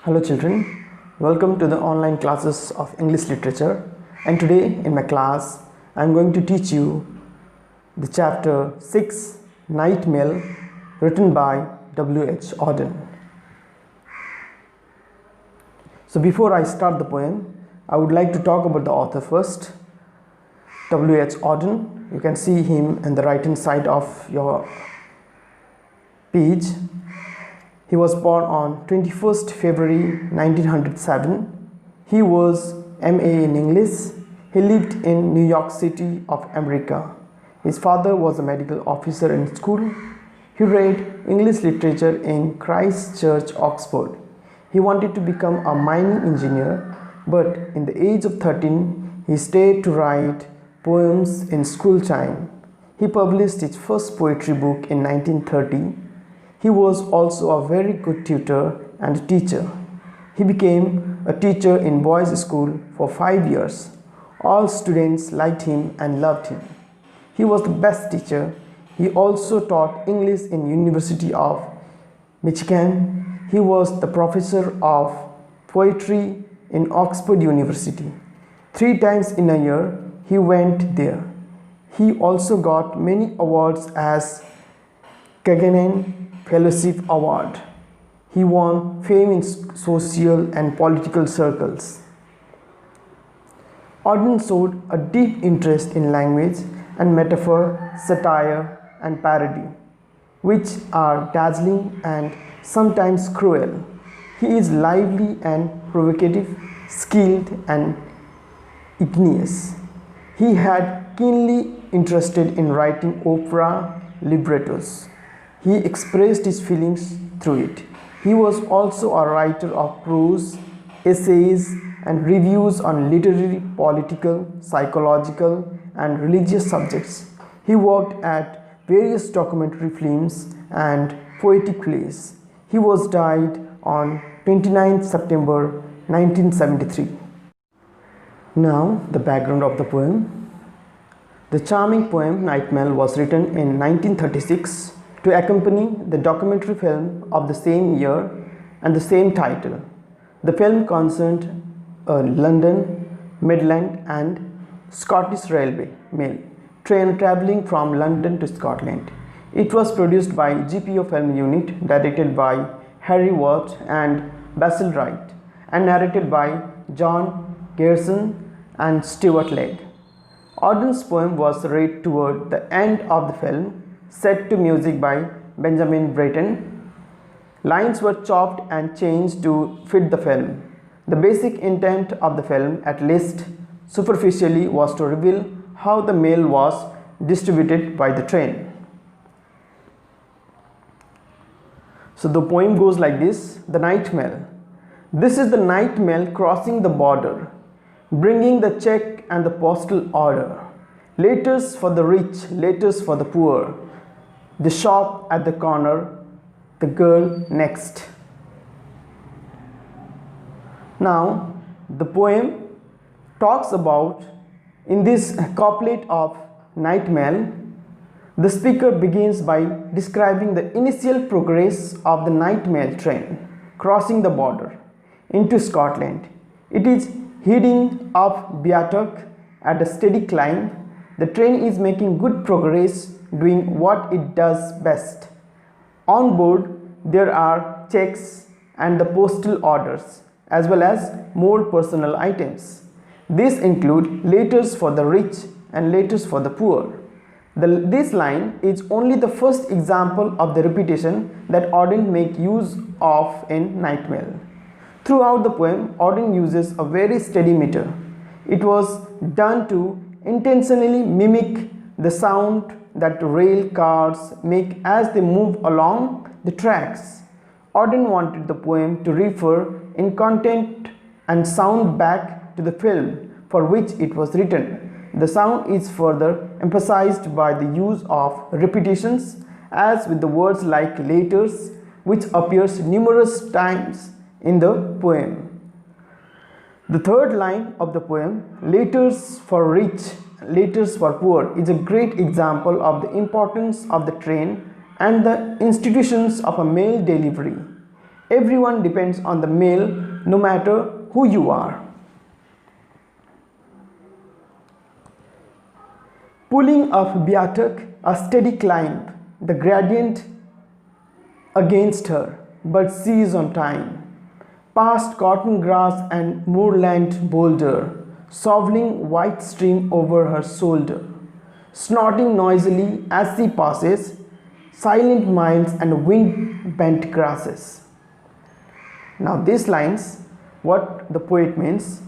Hello children, welcome to the online classes of English literature, and today in my class I am going to teach you the chapter 6 Night Mail, written by W.H. Auden. So before I start the poem, I would like to talk about the author first. W.H. Auden, you can see him in the right hand side of your page. He was born on 21st February 1907. He was M.A. in English. He lived in New York City of America. His father was a medical officer in school. He read English literature in Christ Church, Oxford. He wanted to become a mining engineer, but in the age of 13, he stayed to write poems in school time. He published his first poetry book in 1930. He was also a very good tutor and teacher. He became a teacher in boys' school for 5 years. All students liked him and loved him. He was the best teacher. He also taught English in University of Michigan. He was the professor of poetry in Oxford University. 3 times in a year he went there. He also got many awards as Guggenheim Fellowship Award. He won fame in social and political circles. Auden showed a deep interest in language and metaphor, satire and parody, which are dazzling and sometimes cruel. He is lively and provocative, skilled and ingenious. He had keenly interested in writing opera librettos. He expressed his feelings through it. He was also a writer of prose, essays, and reviews on literary, political, psychological, and religious subjects. He worked at various documentary films and poetic plays. He was died on 29 September 1973. Now, the background of the poem. The charming poem Night Mail was written in 1936 to accompany the documentary film of the same year and the same title. The film concerned a London, Midland and Scottish Railway mail train travelling from London to Scotland. It was produced by GPO Film Unit, directed by Harry Watt and Basil Wright, and narrated by John Gerson and Stuart Legg. Auden's poem was read toward the end of the film, set to music by Benjamin Britten. Lines were chopped and changed to fit the film. The basic intent of the film, at least superficially, was to reveal how the mail was distributed by the train. So the poem goes like this: The Night Mail. This is the night mail crossing the border, bringing the check and the postal order. Letters for the rich, letters for the poor. The shop at the corner, the girl next. Now, the poem talks about, in this couplet of Night Mail, the speaker begins by describing the initial progress of the night mail train crossing the border into Scotland. It is heading up Beatock at a steady climb. The train is making good progress, doing what it does best. On board, there are checks and the postal orders, as well as more personal items. These include letters for the rich and letters for the poor. This line is only the first example of the repetition that Auden makes use of in Night Mail. Throughout the poem, Auden uses a very steady meter. It was done to intentionally mimic the sound that rail cars make as they move along the tracks. Auden wanted the poem to refer in content and sound back to the film for which it was written. The sound is further emphasized by the use of repetitions, as with the words like letters, which appears numerous times in the poem. The third line of the poem, letters for rich, letters for poor, is a great example of the importance of the train and the institutions of a mail delivery. Everyone depends on the mail, no matter who you are. Pulling up Beatuk, a steady climb, the gradient against her, but she is on time. Past cotton grass and moorland boulder, shoveling white stream over her shoulder, snorting noisily as she passes, silent miles and wind-bent grasses. Now these lines, what the poet means,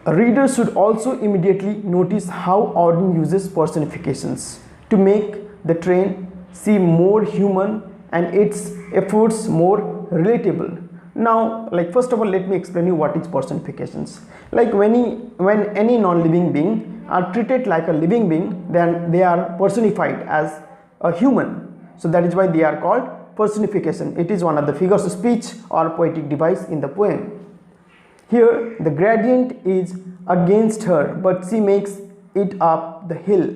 a reader should also immediately notice how Auden uses personifications to make the train seem more human and its efforts more relatable. Now, first of all, let me explain you what is personifications. When any non-living being are treated like a living being, then they are personified as a human. So that is why they are called personification. It is one of the figures of speech or poetic device in the poem. Here the gradient is against her, but she makes it up the hill.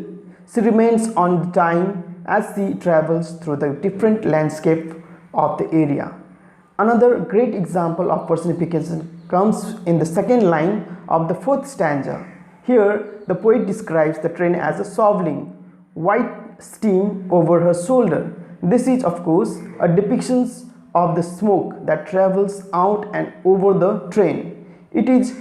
She remains on time as she travels through the different landscape of the area. Another great example of personification comes in the second line of the fourth stanza. Here the poet describes the train as a shoveling white steam over her shoulder. This is of course a depiction of the smoke that travels out and over the train. It is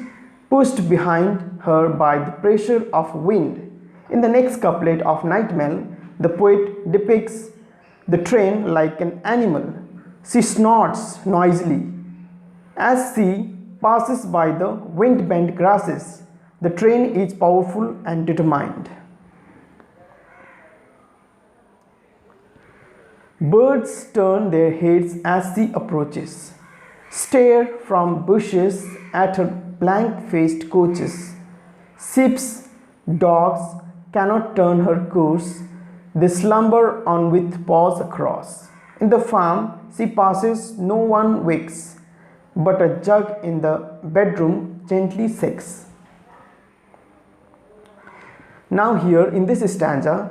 pushed behind her by the pressure of wind. In the next couplet of Nightmare, the poet depicts the train like an animal. She snorts noisily as she passes by the wind-bent grasses. The train is powerful and determined. Birds turn their heads as she approaches, stare from bushes at her blank-faced coaches. Sheep's dogs cannot turn her course, they slumber on with paws across. In the farm she passes, no one wakes, but a jug in the bedroom gently shakes. Now here in this stanza,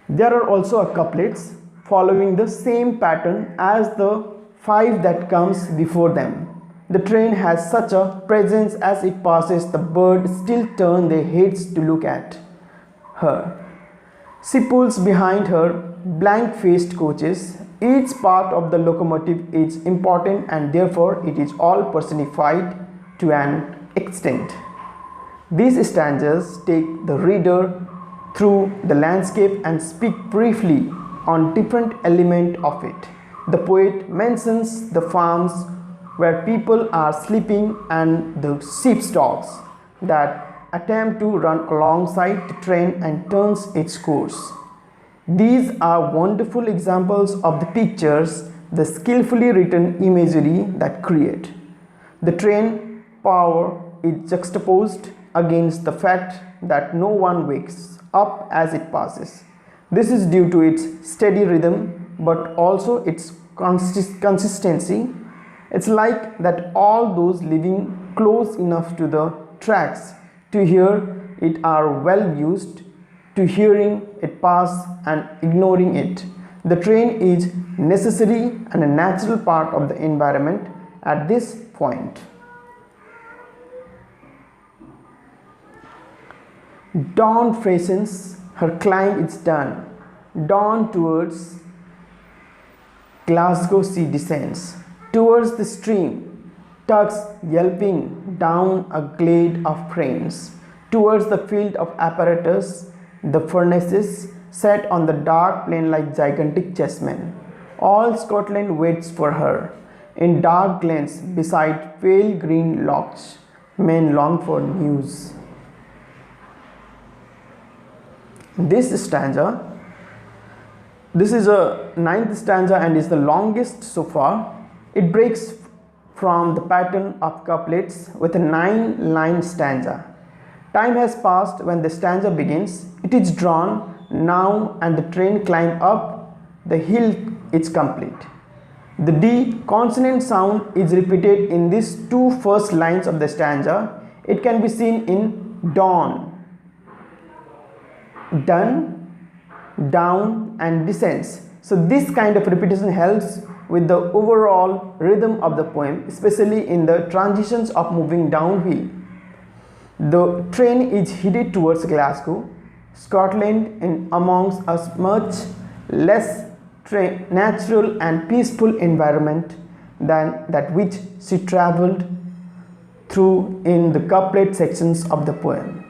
there are also a couplets following the same pattern as the 5 that comes before them. The train has such a presence as it passes, the birds still turn their heads to look at her. She pulls behind her blank-faced coaches. Each part of the locomotive is important and therefore it is all personified to an extent. These stanzas take the reader through the landscape and speak briefly on different elements of it. The poet mentions the farms where people are sleeping and the sheep's dogs that attempt to run alongside the train and turns its course. These are wonderful examples of the pictures, the skillfully written imagery that create. The train power is juxtaposed against the fact that no one wakes up as it passes. This is due to its steady rhythm but also its consistency. It's like that all those living close enough to the tracks to hear it are well used to hearing it pass and ignoring it. The train is necessary and a natural part of the environment at this point. Dawn freshens, her climb is done. Dawn towards Glasgow she descends. Towards the stream, tugs yelping down a glade of cranes. Towards the field of apparatus, the furnaces set on the dark plain like gigantic chessmen. All Scotland waits for her. In dark glens beside pale green lochs, men long for news. This stanza, this is a 9th stanza and is the longest so far. It breaks from the pattern of couplets with a 9-line stanza. Time has passed when the stanza begins. It is drawn now and the train climb up the hill is complete. The D consonant sound is repeated in these 2 first lines of the stanza. It can be seen in dawn, done, down and descends. So this kind of repetition helps with the overall rhythm of the poem, especially in the transitions of moving downhill. The train is headed towards Glasgow, Scotland, in amongst a much less natural and peaceful environment than that which she travelled through in the couplet sections of the poem.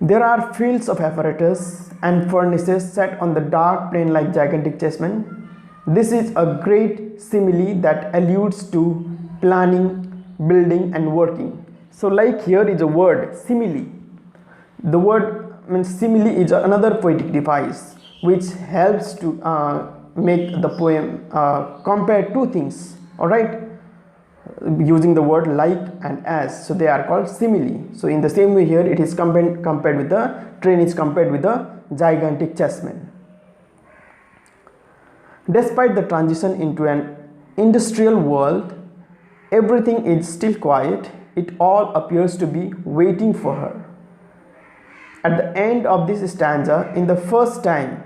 There are fields of apparatus and furnaces set on the dark plain like gigantic chessmen. This is a great simile that alludes to planning, building and working. So like here is a word simile. The word means simile is another poetic device which helps to make the poem compare two things, alright, using the word like and as, so they are called simile. So in the same way here it is compared with the train is compared with the gigantic chessman. Despite the transition into an industrial world, everything is still quiet. It all appears to be waiting for her. At the end of this stanza, in the first time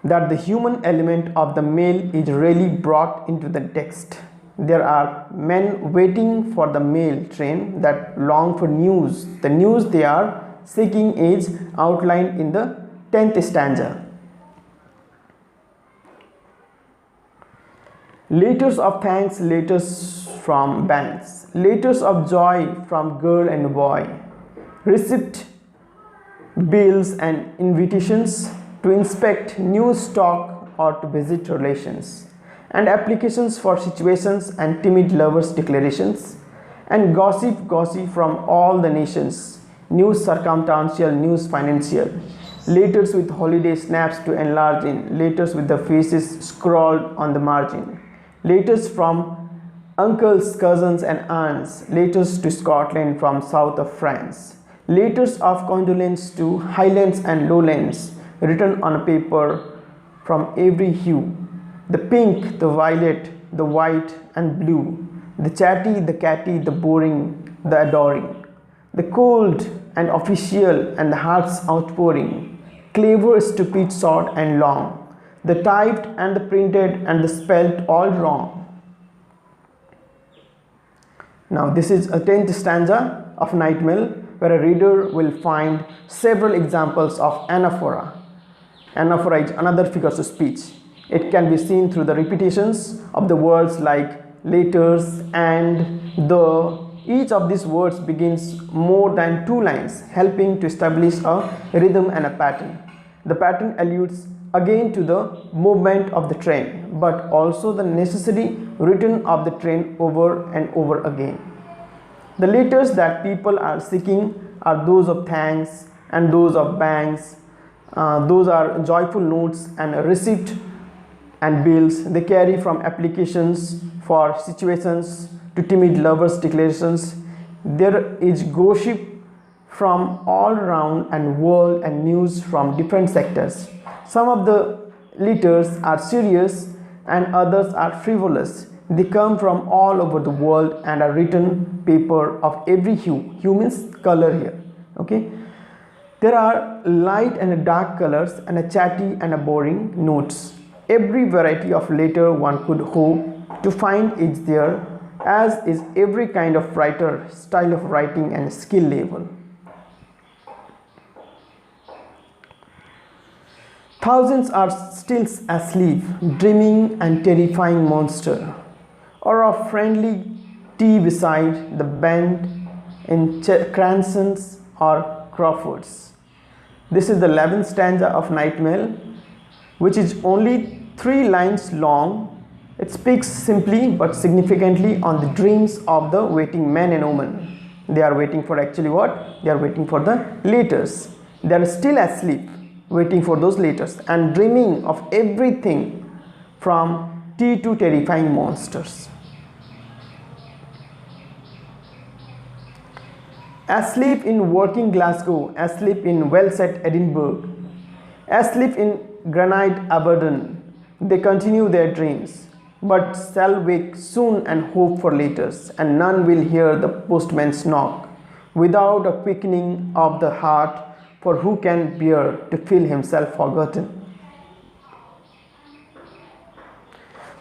that the human element of the mail is really brought into the text. There are men waiting for the mail train that long for news. The news they are seeking is outlined in the 10th stanza. Letters of thanks, letters from banks, letters of joy from girl and boy, receipt, bills and invitations to inspect new stock or to visit relations, and applications for situations and timid lovers' declarations, and gossip from all the nations, news circumstantial, news financial, letters with holiday snaps to enlarge in, letters with the faces scrawled on the margin, letters from uncles, cousins and aunts, letters to Scotland from south of France, letters of condolence to highlands and lowlands, written on a paper from every hue, the pink, the violet, the white and blue, the chatty, the catty, the boring, the adoring, the cold and official and the heart's outpouring, clever, stupid, short and long, the typed and the printed and the spelt all wrong. Now this is a 10th stanza of Night Mail, where a reader will find several examples of anaphora. Anaphora is another figure of speech. It can be seen through the repetitions of the words like letters and the. Each of these words begins more than 2 lines, helping to establish a rhythm and a pattern. The pattern alludes again to the movement of the train, but also the necessary return of the train over and over again. The letters that people are seeking are those of thanks and those of banks. Those are joyful notes and a receipt and bills. They carry from applications for situations to timid lovers' declarations. There is gossip from all around and world and news from different sectors. Some of the letters are serious and others are frivolous. They come from all over the world and are written paper of every hue. Hue means color here. Okay. There are light and dark colors and a chatty and a boring notes. Every variety of letter one could hope to find is there, as is every kind of writer, style of writing and skill level. Thousands are still asleep, dreaming and terrifying monster, or of friendly tea beside the bend in Cransons or Crawfords. This is the 11th stanza of Night Mail, which is only 3 lines long. It speaks simply but significantly on the dreams of the waiting men and women. They are waiting for actually what? They are waiting for the letters. They are still asleep, waiting for those letters and dreaming of everything from tea to terrifying monsters. Asleep in working Glasgow, asleep in well-set Edinburgh, asleep in granite Auden, they continue their dreams, but shall wake soon and hope for letters, and none will hear the postman's knock, without a quickening of the heart, for who can bear to feel himself forgotten?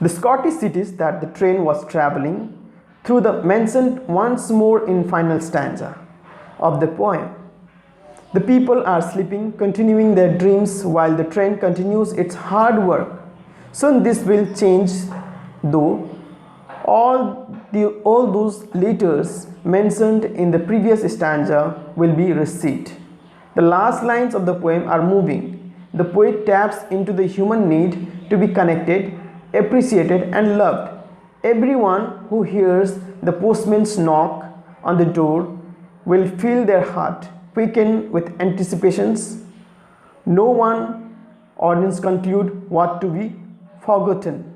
The Scottish cities that the train was travelling through the mentioned once more in final stanza of the poem. The people are sleeping, continuing their dreams while the train continues its hard work. Soon this will change, though all those letters mentioned in the previous stanza will be recede. The last lines of the poem are moving. The poet taps into the human need to be connected, appreciated and loved. Everyone who hears the postman's knock on the door will feel their heart quicken with anticipations. No one, audience conclude, what to be forgotten.